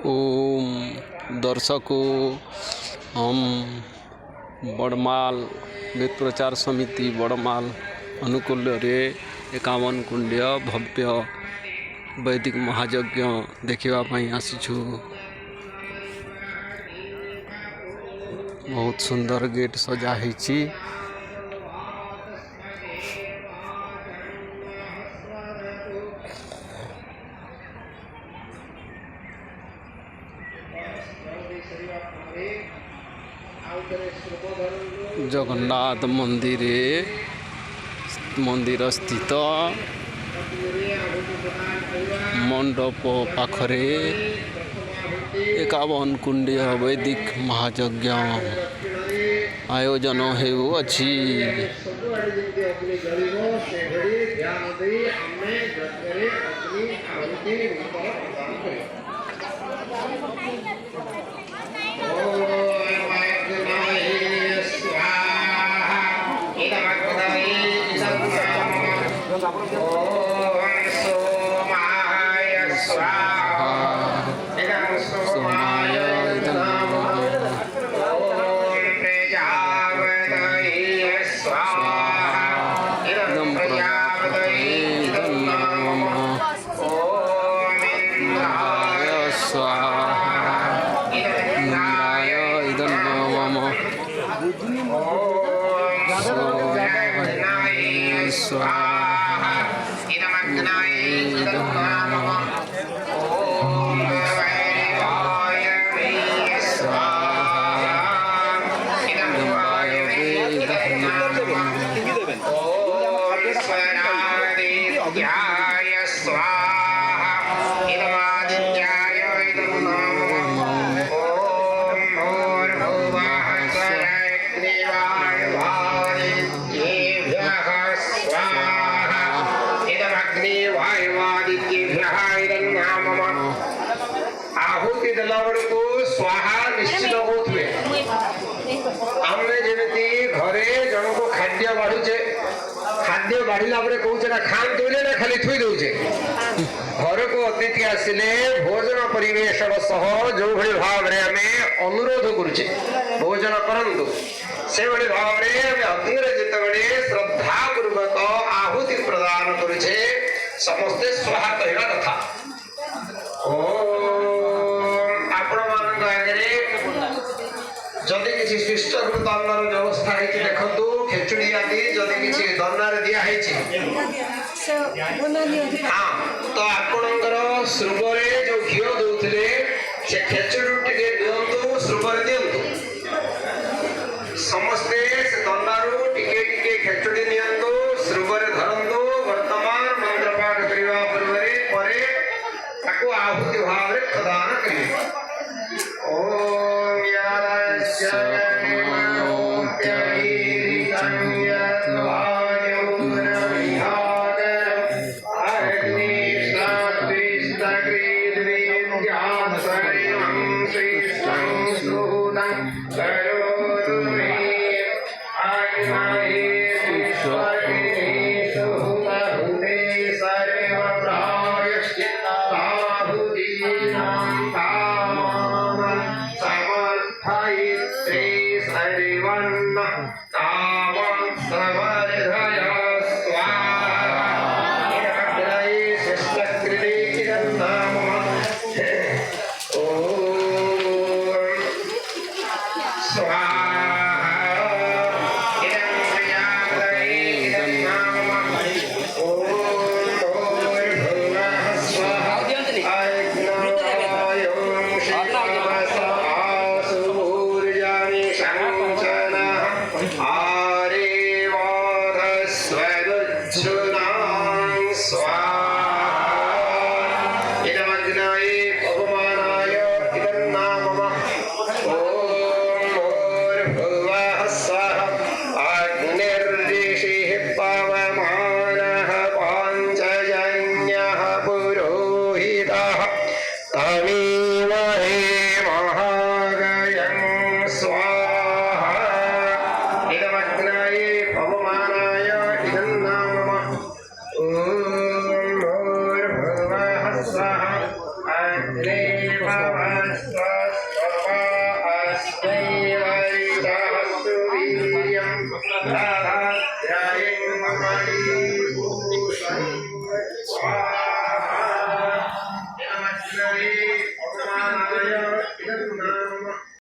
ओम दर्शकों, हम बड़माल वेद प्रचार समिति बड़माल अनुकूल रे 51 कुंड भव्य वैदिक महायज्ञ देखापी आसीछु। बहुत सुंदर गेट सजा है। जगन्नाथ मंदिर स्थित मंडप पाखरे 51 कुंडीय वैदिक महायज्ञ आयोजन होउछि। आहुति देलावर को स्वाहा निश्चित होथुए। हमरे जेमिति घरे जन को खाद्य बाढुचे, खाद्य बाढिला परे कहउचे ना खान तोले ना खाली थुई दउचे। घर को अतिथि आसिले भोजन परिवेशन सह जो भली भाव रे हमें अनुरोध करूचे भोजन करंतु से भली भाव रे हमें अधीर जेतबेले श्रद्धा पूर्वक आहुति प्रदान करूचे समस्त स्वाहा कहवा कथा। जदि किसी शिष्ट दंडार व्यवस्था है देखु खेचुड़ी आदि जदि किसी दंडार दिया है तो आपणकर श्रुबरे जो घी दौले से खेचुड़ी टे दिंतु श्रुबरे दिंतु समस्ते से दंडारू टिके टिके खेचुड़ी नियंतु श्रुबरे धरंतु वर्तमान मंत्र पाठ करने पूर्व ताको आहुति भाव प्रदान करें। अग्रे भवस्वस्वस्वस्मै वरिष्ठः सुवीर्यम्